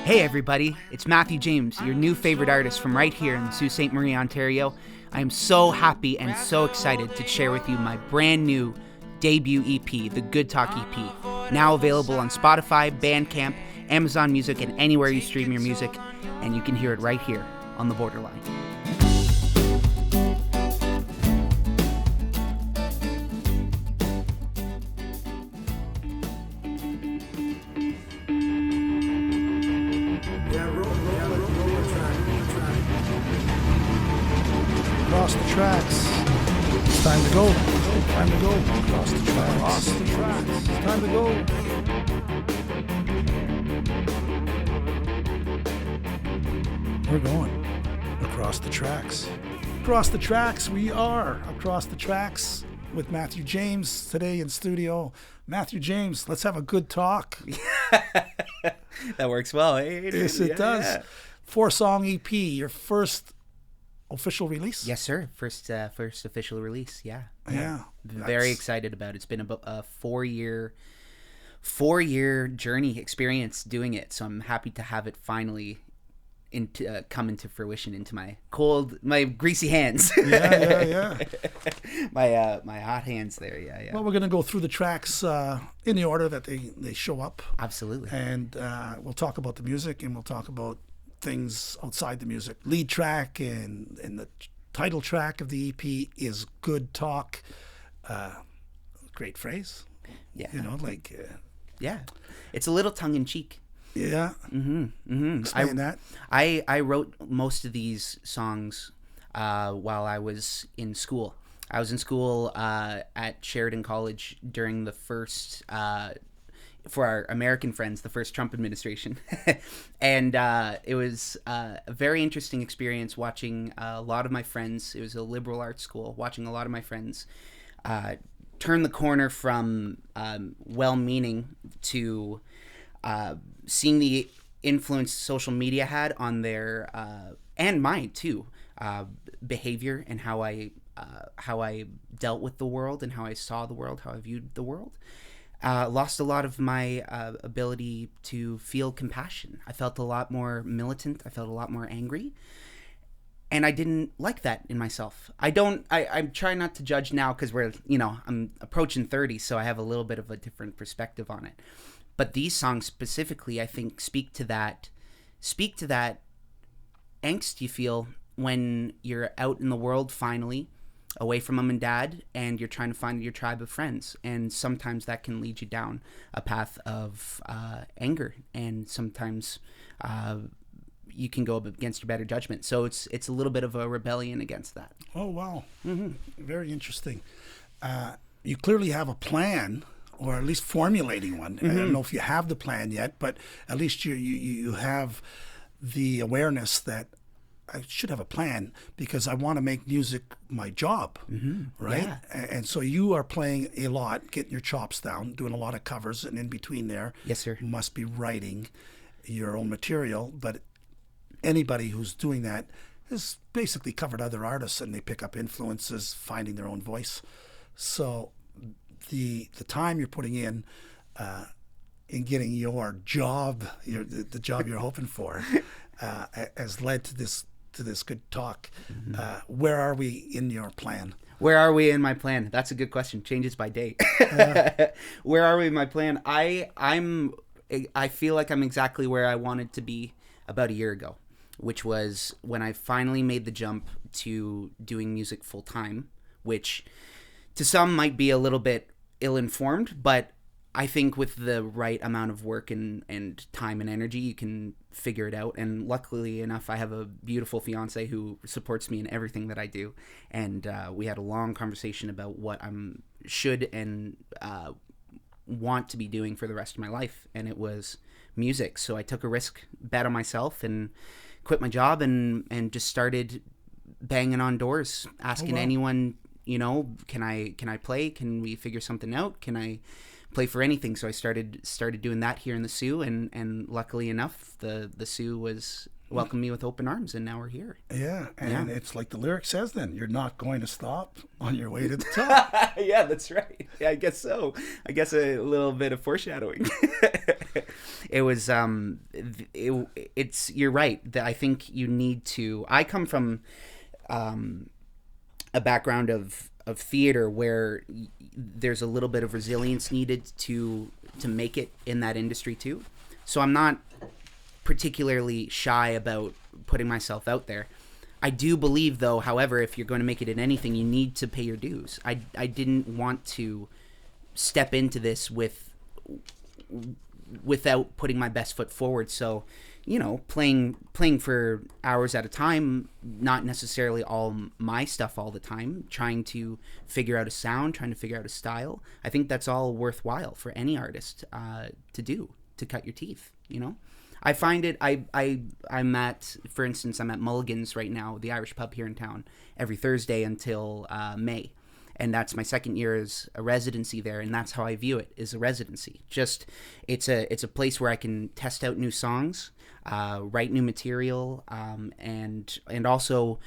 Hey everybody, it's Matthew James, your new favorite artist from right here in Sault Ste. Marie, Ontario. I am so happy and so excited to share with you my brand new debut EP, the Good Talk EP, now available on Spotify, Bandcamp, Amazon Music, and anywhere you stream your music, and you can hear it right here on The Borderline. Across the tracks. It's time to go. Time to go. Across the tracks. Across the tracks. It's time to go. We're going across the tracks. Across the tracks, we are across the tracks with Matthew James today in studio. Matthew James, let's have a good talk. That works well. Hey, yes, it does. Yeah. 4-song EP, your first official release? Yes, sir. First official release. Yeah. Very excited about it. It's been about a 4-year journey experience doing it. So I'm happy to have it finally come into fruition into my greasy hands. Yeah. my hot hands there. Yeah. Well, we're going to go through the tracks in the order that they show up. Absolutely. And we'll talk about the music, and we'll talk about things outside the music. Lead track and the title track of the EP is Good Talk. Great phrase. Yeah. Yeah. It's a little tongue-in-cheek. Yeah. Explain that. I wrote most of these songs while I was in school. I was in school at Sheridan College during the first for our American friends, the first Trump administration. And it was a very interesting experience watching a lot of my friends. It was a liberal arts school, watching a lot of my friends turn the corner from well-meaning to seeing the influence social media had on their, and mine too, behavior and how I dealt with the world and how I saw the world, how I viewed the world. Lost a lot of my ability to feel compassion. I felt a lot more militant. I felt a lot more angry. And I didn't like that in myself. I'm trying not to judge now because I'm approaching 30, so I have a little bit of a different perspective on it. But these songs specifically, I think, speak to that angst you feel when you're out in the world finally, away from mom and dad, and you're trying to find your tribe of friends. And sometimes that can lead you down a path of anger, and sometimes you can go up against your better judgment. So it's a little bit of a rebellion against that. Oh, wow. Mm-hmm. Very interesting. You clearly have a plan, or at least formulating one. Mm-hmm. I don't know if you have the plan yet, but at least you have the awareness that I should have a plan because I want to make music my job, right? Yeah. And so you are playing a lot, getting your chops down, doing a lot of covers, and in between there, yes, sir, you must be writing your own material. But anybody who's doing that has basically covered other artists, and they pick up influences, finding their own voice. So the time you're putting in getting your job, the job you're hoping for, has led to this good talk. Where are we in your plan? Where are we in my plan? That's a good question. Changes by day. Where are we in my plan? I feel like I'm exactly where I wanted to be about a year ago, which was when I finally made the jump to doing music full time, which to some might be a little bit ill-informed, but I think with the right amount of work and time and energy, you can figure it out. And luckily enough, I have a beautiful fiance who supports me in everything that I do. And we had a long conversation about what I should and want to be doing for the rest of my life. And it was music. So I took a bet on myself and quit my job and just started banging on doors, asking anyone, can I play? Can we figure something out? Can I play for anything? So I started doing that here in the Sioux, and luckily enough, the Sioux welcomed me with open arms, and now we're here. Yeah, and it's like the lyric says then, you're not going to stop on your way to the top. Yeah, that's right. Yeah, I guess so. I guess a little bit of foreshadowing. It was it's you're right that I think you need to. I come from a background of theater where there's a little bit of resilience needed to make it in that industry too. So I'm not particularly shy about putting myself out there. I do believe, though, however, if you're going to make it in anything, you need to pay your dues. I didn't want to step into this without putting my best foot forward. So, you know, playing for hours at a time, not necessarily all my stuff all the time, trying to figure out a sound, trying to figure out a style. I think that's all worthwhile for any artist to do, to cut your teeth, you know? I find it, I'm at, for instance, I'm at Mulligan's right now, the Irish pub here in town, every Thursday until May. And that's my second year as a residency there, and that's how I view it, is a residency. Just, it's a place where I can test out new songs, write new material, and also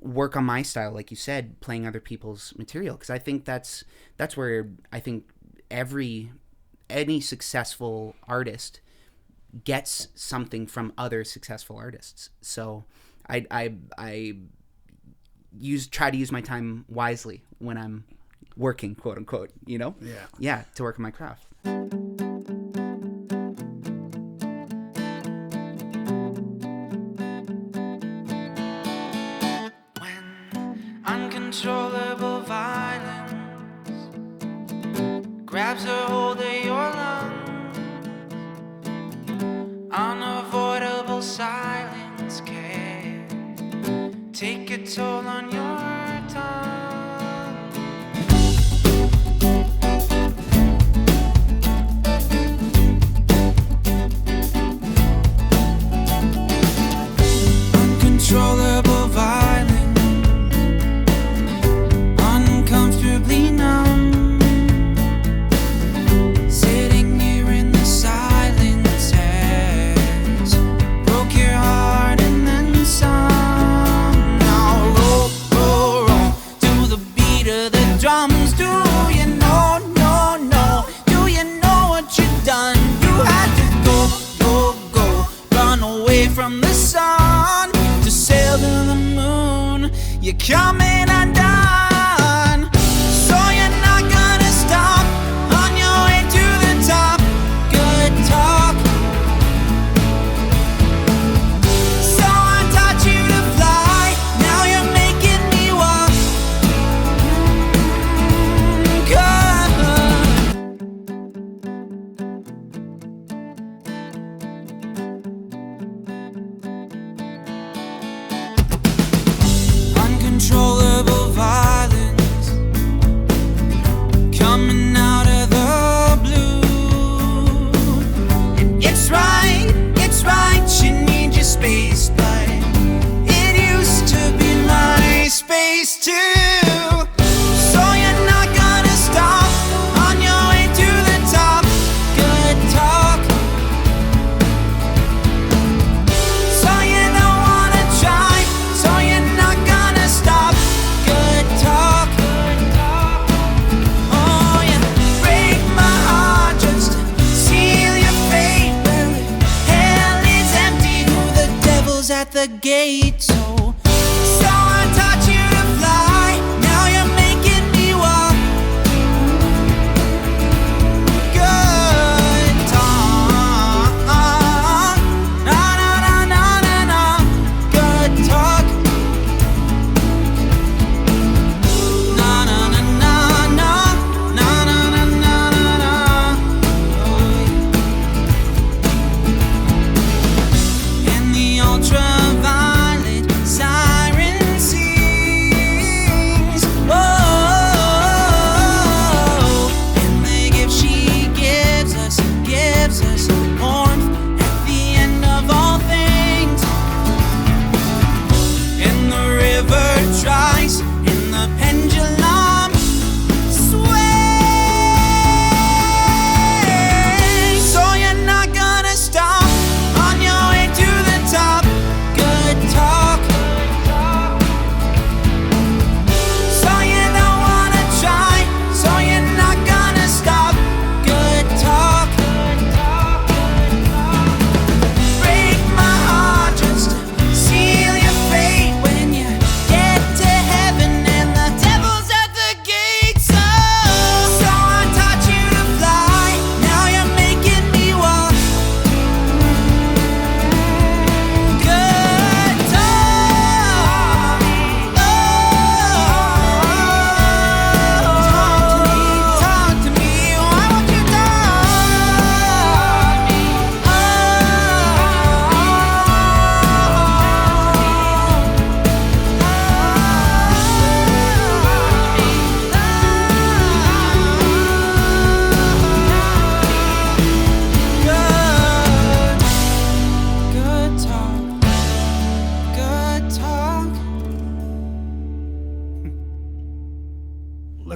work on my style, like you said, playing other people's material. Because I think that's where I think any successful artist gets something from other successful artists. So I try to use my time wisely when I'm working, quote unquote, you know? Yeah, to work on my craft. When uncontrollable violence grabs a hold of your lungs, unavoidable silence can take a toll on your tongue. Uncontrollable violence, uncomfortably numb, sitting here in the silence has broke your heart and then some. Now roll, roll, roll to the beat of the drums. Do you know, no, no? Do you know what you've done? You had to go, go, go, run away from the sun to sail to the moon. You're coming undone, so you're not gonna stop on your way to the top. Good talk. So I taught you to fly, now you're making me walk. Uncontrollable violence coming out of the blue. And it's right, you need your space, but it used to be my space too. So you're not gonna stop on your way to the top. Good talk. So you don't wanna try, so you're not gonna stop. Good talk. Oh, you break my heart just to seal your fate. Well, hell is empty, the devil's at the gate. So I taught you to fly, now you're making me walk. Good talk. Na na na na na na. Good talk. Na na na na na. Na na na na na na. In the ultraviolet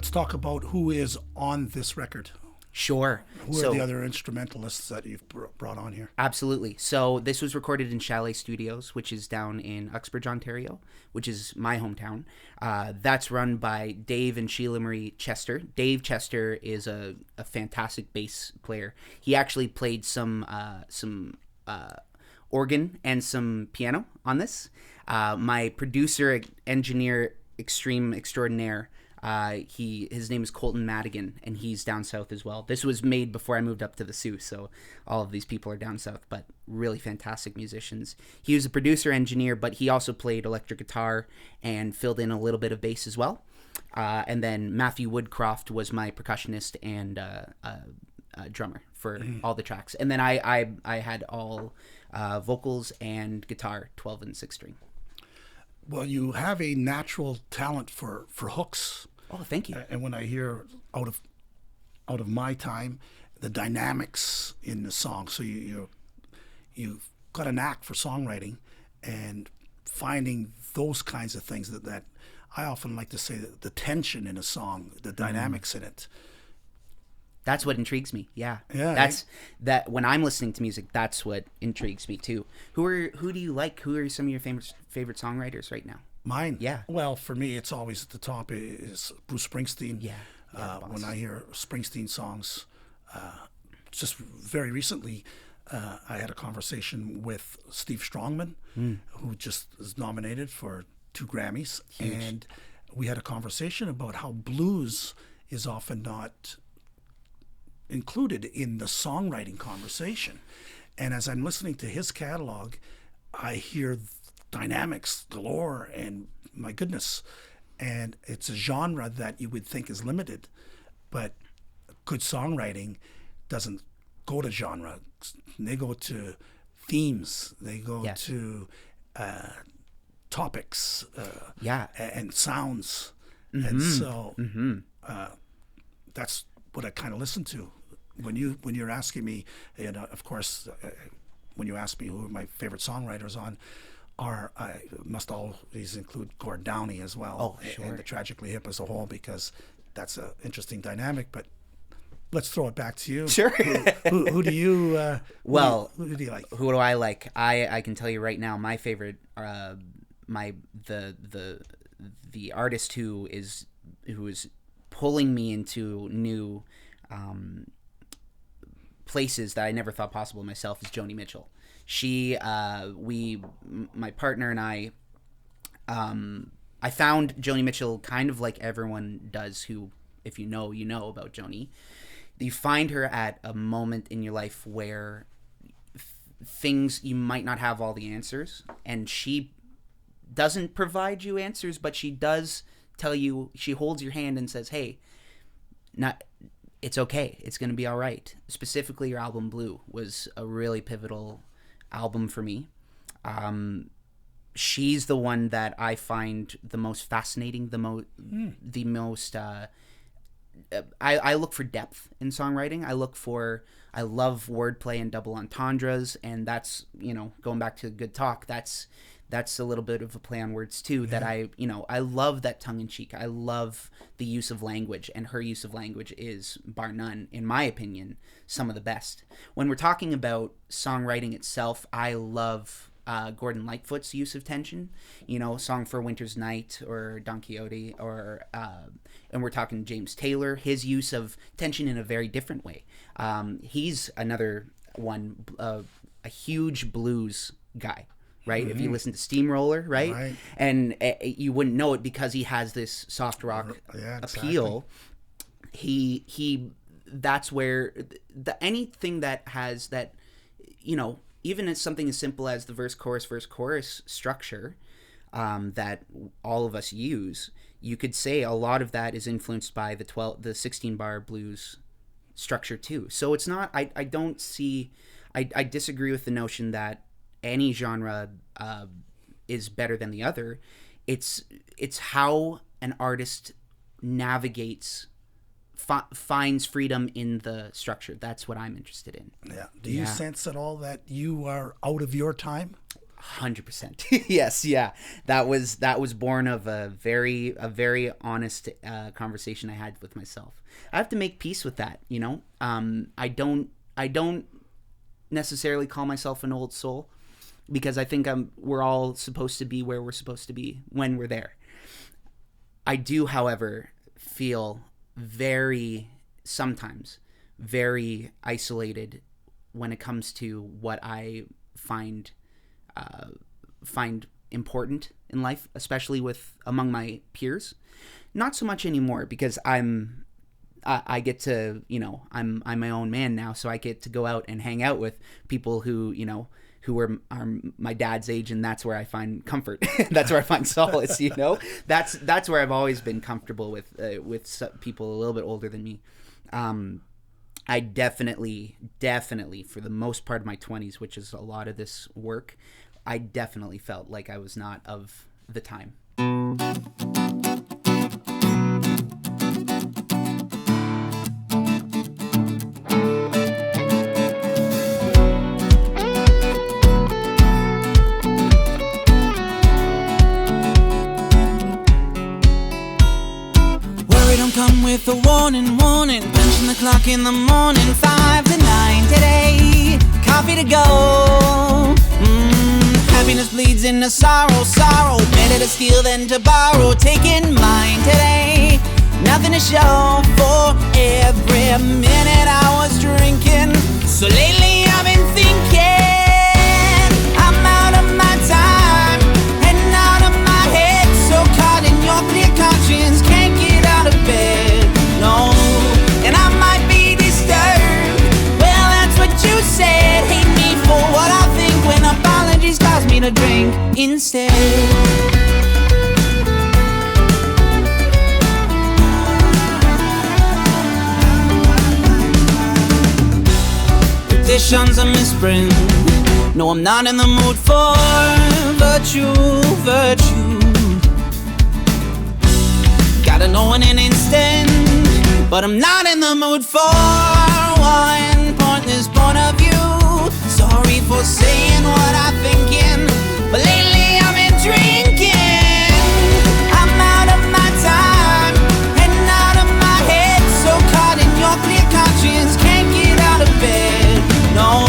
let's talk about who is on this record. Sure. Who are the other instrumentalists that you've brought on here? Absolutely. So this was recorded in Chalet Studios, which is down in Uxbridge, Ontario, which is my hometown. That's run by Dave and Sheila Marie Chester. Dave Chester is a fantastic bass player. He actually played some organ and some piano on this. My producer, engineer, extreme extraordinaire, his name is Colton Madigan, and he's down south as well. This was made before I moved up to the Sault, so all of these people are down south, but really fantastic musicians. He was a producer engineer, but he also played electric guitar and filled in a little bit of bass as well. And then Matthew Woodcroft was my percussionist and drummer for all the tracks. And then I had all vocals and guitar, 12 and 6 string. Well, you have a natural talent for hooks. Oh, thank you. And when I hear out of my time, the dynamics in the song, so you've got a knack for songwriting and finding those kinds of things that I often like to say that the tension in a song, the dynamics in it. That's what intrigues me. Yeah. That when I'm listening to music, that's what intrigues me too. Who do you like? Who are some of your favorite songwriters right now? Mine? Yeah. Well, for me, it's always at the top is Bruce Springsteen. Yeah. When I hear Springsteen songs, just very recently, I had a conversation with Steve Strongman, who just is nominated for 2 Grammys. Huge. And we had a conversation about how blues is often not included in the songwriting conversation. And as I'm listening to his catalog, I hear dynamics galore, and my goodness. And it's a genre that you would think is limited, but good songwriting doesn't go to genre. They go to themes. They go to topics and sounds. And so that's what I kind of listen to. When you're asking me, and of course, when you ask me who my favorite songwriters I must always include Gord Downie as well, and the Tragically Hip as a whole, because that's an interesting dynamic. But let's throw it back to you. Sure. Who do you? Who do you like? Who do I like? I can tell you right now, my favorite, the artist who is pulling me into new places that I never thought possible myself is Joni Mitchell. She, my partner and I found Joni Mitchell kind of like everyone does who, if you know about Joni. You find her at a moment in your life where things, you might not have all the answers, and she doesn't provide you answers, but she does tell you, she holds your hand and says, hey, it's okay. It's going to be all right. Specifically, your album Blue was a really pivotal album for me. She's the one that I find the most fascinating, the most I look for depth in songwriting. I love wordplay and double entendres, and that's, going back to Good Talk, that's a little bit of a play on words too, that I love that tongue in cheek. I love the use of language, and her use of language is, bar none, in my opinion, some of the best. When we're talking about songwriting itself, I love Gordon Lightfoot's use of tension, Song for a Winter's Night or Don Quixote, or and we're talking James Taylor, his use of tension in a very different way. He's another one, a huge blues guy. Right, if you listen to Steamroller, right? And you wouldn't know it because he has this soft rock appeal. He that's where anything that has that, even as something as simple as the verse chorus structure that all of us use, you could say a lot of that is influenced by the 16 bar blues structure too. So it's not. I don't see. I disagree with the notion that any genre is better than the other. It's how an artist navigates, finds freedom in the structure. That's what I'm interested in. Yeah. Do you sense at all that you are out of your time? 100%. Yes, yeah. That was born of a very honest conversation I had with myself. I have to make peace with that, you know. I don't necessarily call myself an old soul, because I think we're all supposed to be where we're supposed to be when we're there. I do, however, feel sometimes very isolated when it comes to what I find important in life, especially among my peers. Not so much anymore, because I get to, you know, I'm my own man now, so I get to go out and hang out with people who, you know, who are my dad's age, and that's where I find comfort. That's where I find solace, you know. That's where I've always been comfortable with people a little bit older than me. I definitely, for the most part of my 20s, which is a lot of this work, I definitely felt like I was not of the time. Come with a warning, punching the clock in the morning, 5 to 9 today, coffee to go. Happiness bleeds into sorrow, better to steal than to borrow, taking mine today, nothing to show for every minute I was drinking. So lately I've been thinking, I'm out of my time and out of my head, so caught in your clear conscience, can't get out of bed, no, and I might be disturbed. Well, that's what you said, hate me for what I think, when apologies cause me to drink instead. Petition's a misprint, no, I'm not in the mood for virtue. Gotta know in an instant, but I'm not in the mood for one pointless point of view. Sorry for saying what I'm thinking, but lately I've been drinking. I'm out of my time and out of my head, so caught in your clear conscience, can't get out of bed, no,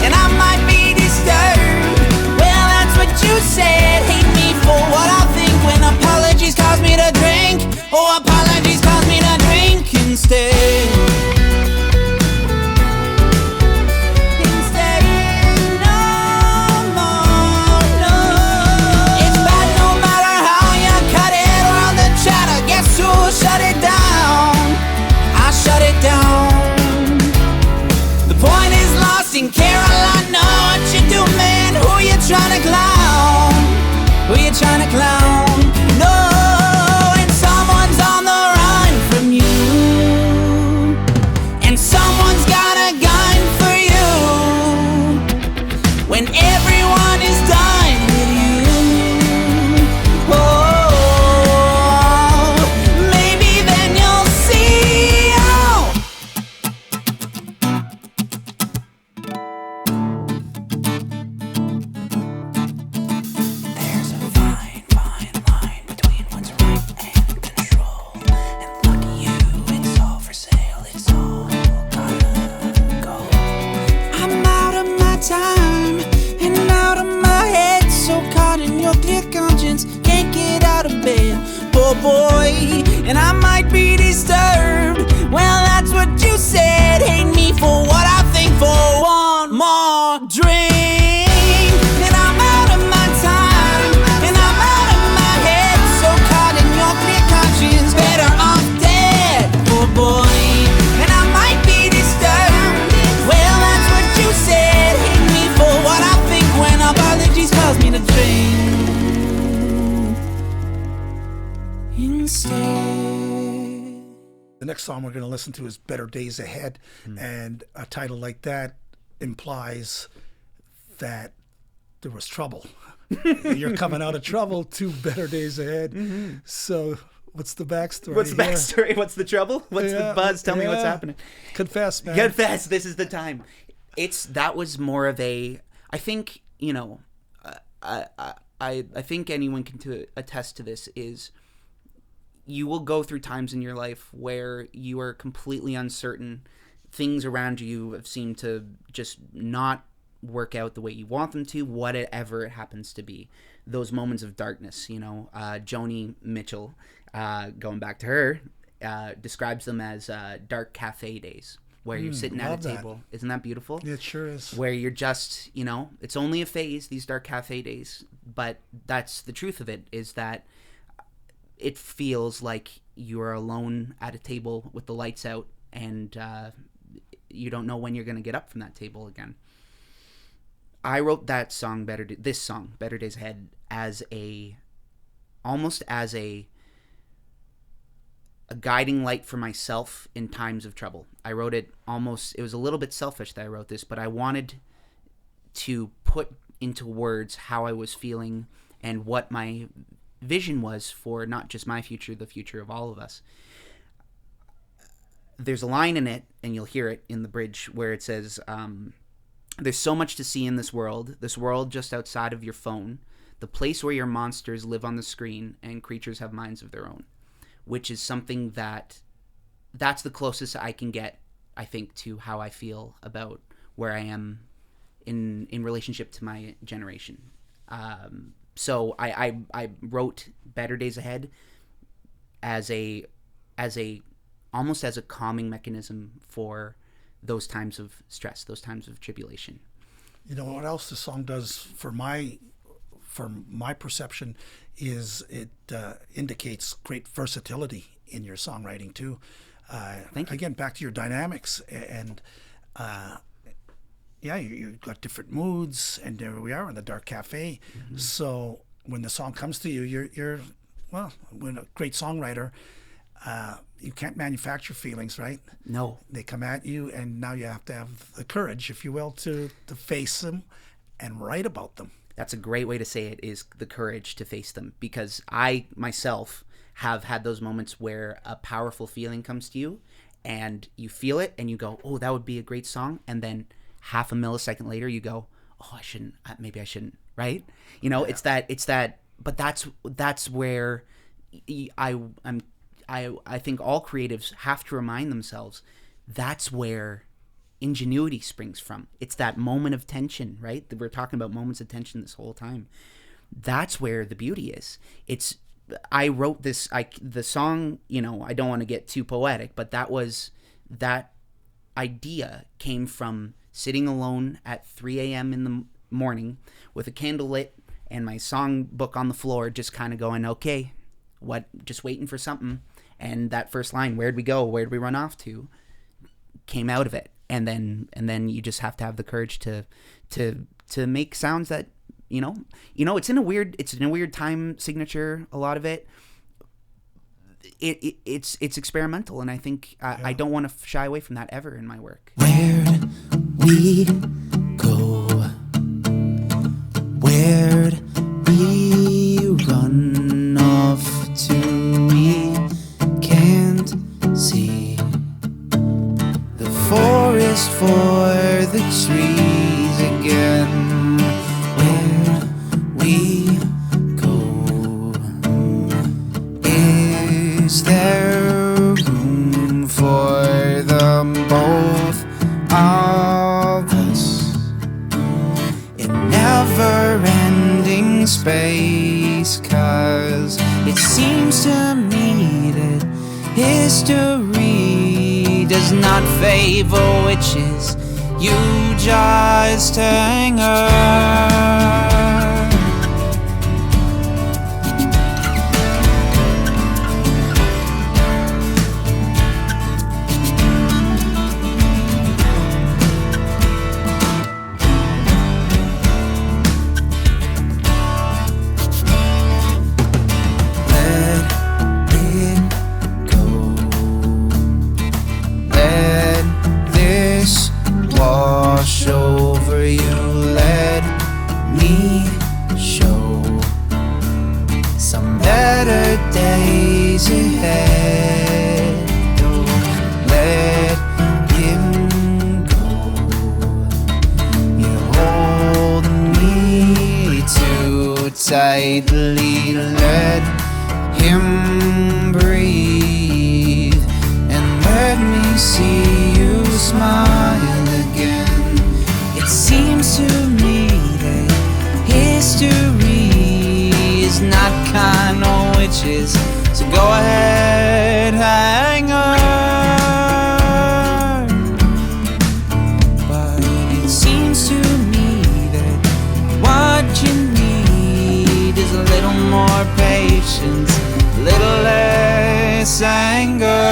and I might be disturbed. Well, that's what you said, hate me for what I think, when apologies cause me to drink. Oh, apologies cause me to drink instead. Instead, no more, no. It's bad no matter how you cut it, around the chatter, guess who shut it down? I shut it down. The point is lost in Carolina, what you do, man? Who you trying to clown? Who you trying to clown? No. When everyone is done with you, oh, maybe then you'll see, oh. There's a fine line between what's right and control, and lucky you, it's all for sale, it's all gotta go. I'm out of my time and out of my head, so caught in your clear conscience, can't get out of bed, poor boy, and I might be disturbed. Well, that's what you said, hate me for what I think, for one more drink, and I'm out of my time and I'm out of my head, so caught in your clear conscience, better off dead, poor boy, and I might be disturbed. Well, that's what you said, hate me for what I think, when apologies cause me to drink instead. The next song we're going to listen to is Better Days Ahead, and a title like that implies that there was trouble. You're coming out of trouble to Better Days Ahead. So what's the backstory? What's the backstory? What's the trouble? What's the buzz? Tell me what's happening. Confess, man. Confess. This is the time. That was more of a, I think, you know, I think anyone can attest to this, is you will go through times in your life where you are completely uncertain. Things around you have seemed to just not work out the way you want them to, whatever it happens to be. Those moments of darkness, Joni Mitchell, going back to her, describes them as dark cafe days, where you're sitting at a table. Isn't that beautiful? It sure is. Where you're just, it's only a phase, these dark cafe days, but that's the truth of it, is that it feels like you're alone at a table with the lights out, and you don't know when you're going to get up from that table again. I wrote that song, Better Days Ahead, almost as a guiding light for myself in times of trouble. I wrote it it was a little bit selfish that I wrote this, but I wanted to put into words how I was feeling and what my vision was for not just my future, the future of all of us. There's a line in it, and you'll hear it in the bridge, where it says, there's so much to see in this world just outside of your phone, the place where your monsters live on the screen and creatures have minds of their own, which is something that's the closest I can get, I think, to how I feel about where I am in relationship to my generation. So I wrote Better Days Ahead as almost as a calming mechanism for those times of stress, those times of tribulation. You know what else the song does for my perception is it indicates great versatility in your songwriting too. Thank you. Again, back to your dynamics, and you've got different moods, and there we are in the dark cafe. Mm-hmm. So when the song comes to you, when a great songwriter, you can't manufacture feelings, right? No. They come at you, and now you have to have the courage, if you will, to face them and write about them. That's a great way to say it, is the courage to face them, because I myself have had those moments where a powerful feeling comes to you and you feel it and you go, oh, that would be a great song. And then half a millisecond later you go, oh, maybe I shouldn't, right? It's that, but that's where I think all creatives have to remind themselves that's where ingenuity springs from. It's that moment of tension, right? We're talking about moments of tension this whole time. That's where the beauty is. I wrote the song, I don't want to get too poetic, but that idea came from sitting alone at 3 a.m. in the morning with a candle lit and my song book on the floor, just kind of going, okay, just waiting for something. And that first line, where'd we go? Where'd we run off to? Came out of it. And then you just have to have the courage to make sounds that, it's in a weird time signature, a lot of it. It's experimental, and I think I don't want to shy away from that ever in my work. Where'd we go? Where'd we run off to? We can't see the forest for the trees again. Where we go, is there room for them both of us in never-ending space? 'Cause it seems to me that history does not favor witches, you just hang her. Wash over you, let me lightly let him breathe, and let me see you smile again. It seems to me that history is not kind of witches, so go ahead, hang on. But it seems to me that what you need is a little more patience, a little less anger.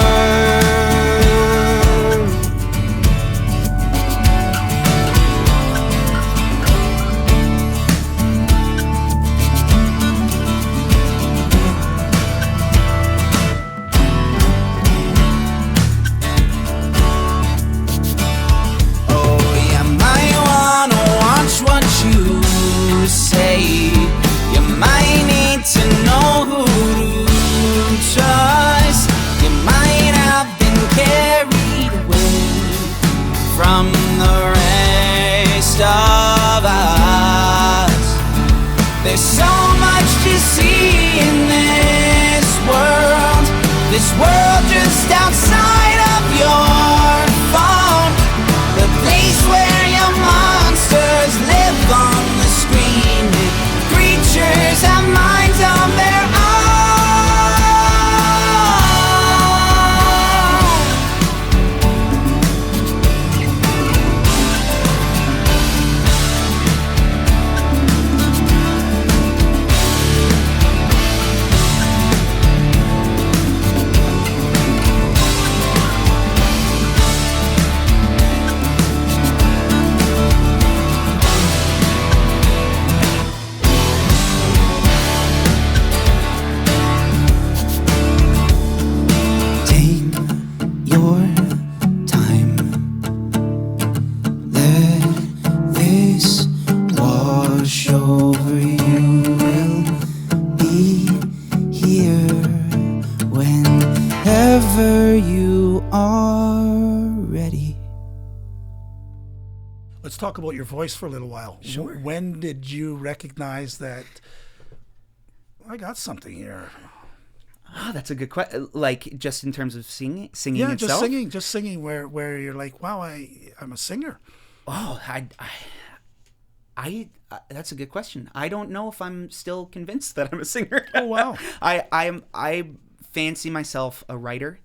There's so much to see in this world just outside of your phone, the place where your monsters live on the screen. Creatures have minds of their own. Let's talk about your voice for a little while. Sure. When did you recognize that I got something here? Ah, that's a good question. Like, just in terms of singing Yeah, itself? just singing where you're like, wow, I'm a singer. Oh, that's a good question. I don't know if I'm still convinced that I'm a singer. Oh, wow. I fancy myself a writer.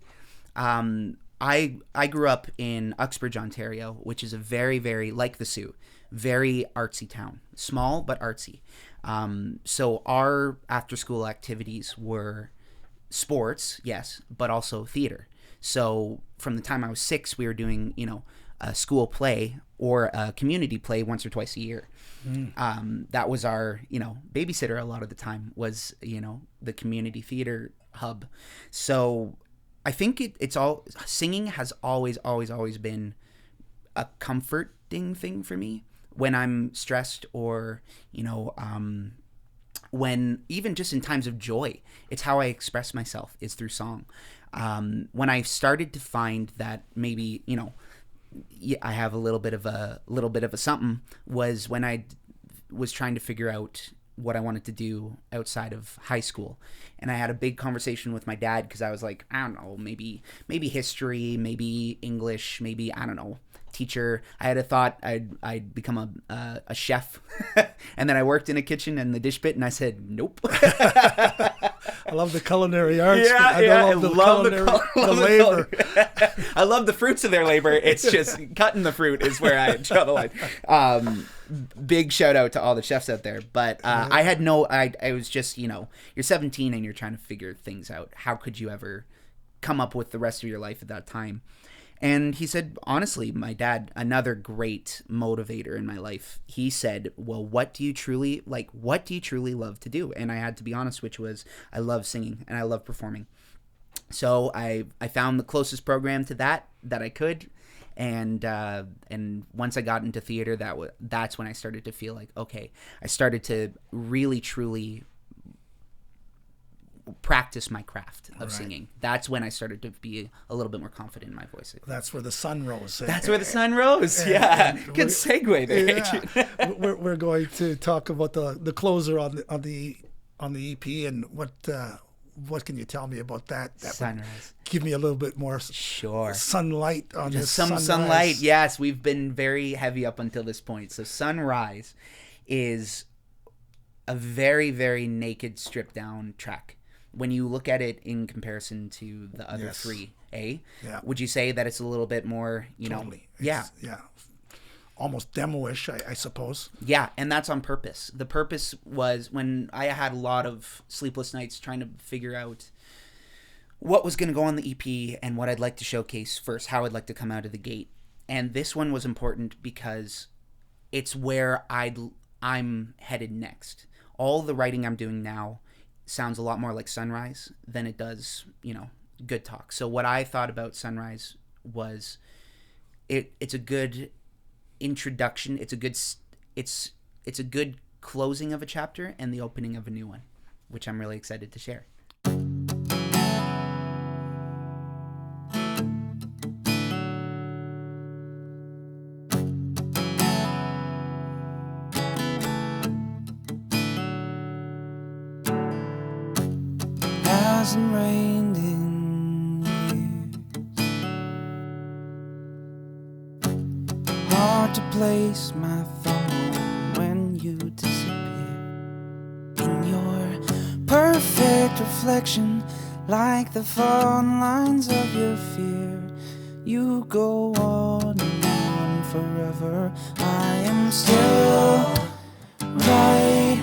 I grew up in Uxbridge, Ontario, which is a very, very, like the Sioux, very artsy town. Small, but artsy. So our after-school activities were sports, yes, but also theater. So from the time I was 6, we were doing, a school play or a community play once or twice a year. That was our, babysitter a lot of the time was, the community theater hub. So I think it's all, singing has always been a comforting thing for me when I'm stressed or, when even just in times of joy. It's how I express myself is through song. When I started to find that maybe, I have a little bit of a something was when I was trying to figure out what I wanted to do outside of high school. And I had a big conversation with my dad because I was like, I don't know, maybe history, maybe English, maybe, I don't know, teacher. I had a thought I'd become a chef. And then I worked in a kitchen and the dish pit and I said, nope. I love the culinary arts. Yeah, I love the labor. I love the fruits of their labor. It's just cutting the fruit is where I draw the line. Big shout out to all the chefs out there. But I was just, you're 17 and you're trying to figure things out. How could you ever come up with the rest of your life at that time? And he said, honestly, my dad, another great motivator in my life, he said, well, what do you truly love to do? And I had to be honest, which was I love singing and I love performing. So I found the closest program to that I could. And once I got into theater, that's when I started to feel like, okay, I started to really, truly practice my craft of singing. That's when I started to be a little bit more confident in my voice. That's where the sun rose. That's where the sun rose. Yeah, good segue there. Yeah. We're going to talk about the closer on the on the EP, and what can you tell me about that? That would Sunrise. give me a little bit more Sure. sunlight on this. Some sunlight. Yes, we've been very heavy up until this point. So Sunrise is a very, very naked, stripped down track. When you look at it in comparison to the other Yes. three, eh? Yeah. Would you say that it's a little bit more, Totally. Yeah. Yeah. Almost demo-ish, I suppose. Yeah, and that's on purpose. The purpose was when I had a lot of sleepless nights trying to figure out what was going to go on the EP and what I'd like to showcase first, how I'd like to come out of the gate. And this one was important because it's where I'm headed next. All the writing I'm doing now sounds a lot more like Sunrise than it does, Good Talk. So what I thought about Sunrise was it's a good introduction. It's a good closing of a chapter and the opening of a new one, which I'm really excited to share. Hasn't rained in years. Hard to place my thumb on when you disappear. In your perfect reflection, like the fawn lines of your fear, you go on and on forever. I am still right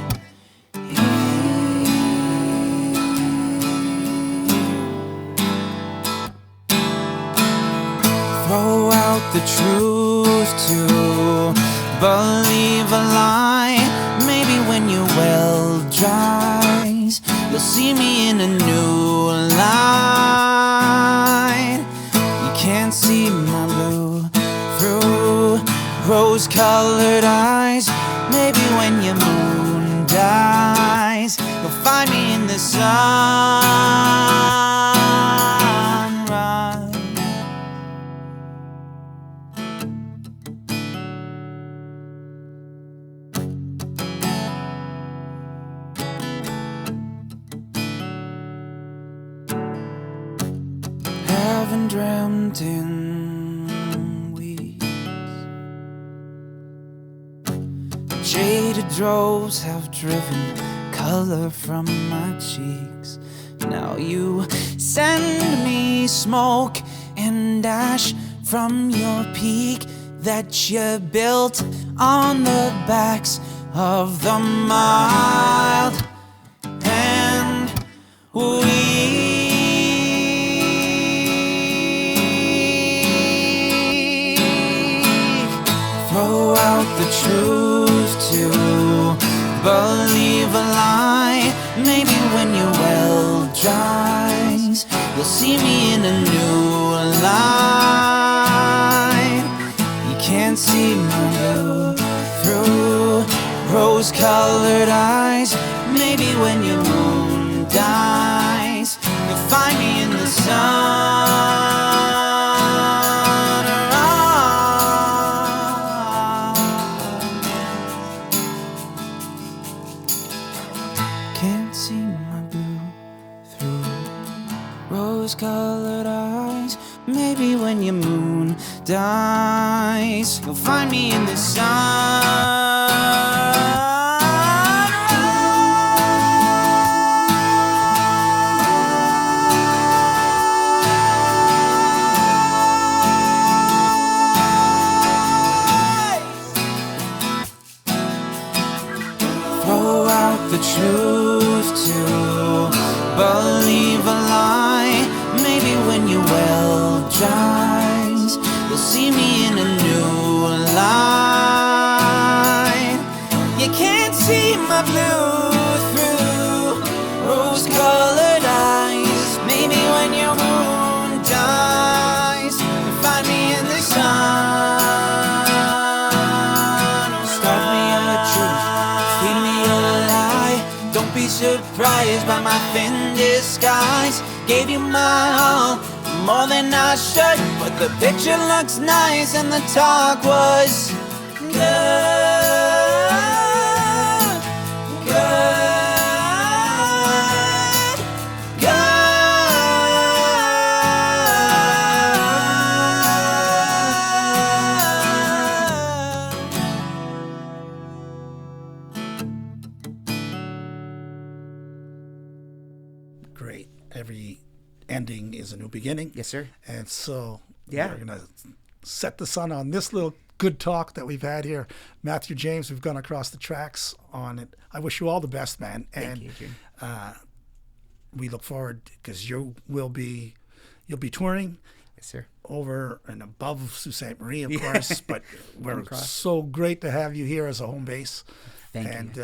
throw out the truth to believe a lie. Maybe when your well dries, you'll see me in a new light. You can't see my blue through rose-colored eyes. Maybe when your moon dies, you'll find me in the sunrise. Haven't dreamt in weeks. Jaded droves have driven color from my cheeks. Now you send me smoke and ash from your peak that you built on the backs of the mild and weak. Throw out the truth to believe a lie. Maybe when your well dries, you'll see me in a new light. You can't see my blue through rose-colored eyes. Maybe when your moon dies, you'll find me in the sun. Can't see my blue through rose-colored eyes. Maybe when your moon dies, you'll find me in the sun. Throw out the truth to believe a lie. Maybe when your well dries, you'll see me in a new light. You can't see my blue through rose-colored eyes. Maybe when your moon dies, you'll find me in the sun. Start me on the truth, feed me a lie. Don't be surprised by my thin disguise. Gave you my all, more than I should, but the picture looks nice and the talk was good, good. beginning. Yes, sir. And so Yeah. we're going to set the sun on this little good talk that we've had here. Matthew James, we've gone across the tracks on it. I wish you all the best, man. Thank you, Adrian. We look forward because you'll be touring Yes, sir. over and above Sault Ste. Marie, of course, but we're across. so great to have you here as a home base. Thank you.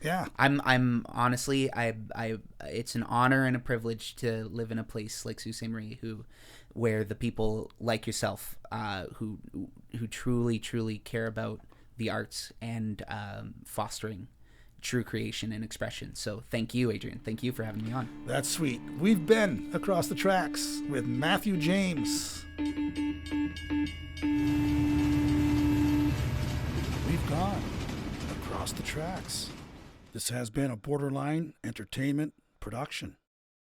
Yeah. I'm honestly, it's an honor and a privilege to live in a place like Sault Ste. Marie, where the people like yourself, who truly care about the arts and fostering true creation and expression. So thank you, Adrian. Thank you for having me on. That's sweet. We've been Across the Tracks with Matthew James. We've gone across the tracks. This has been a Borderline Entertainment production.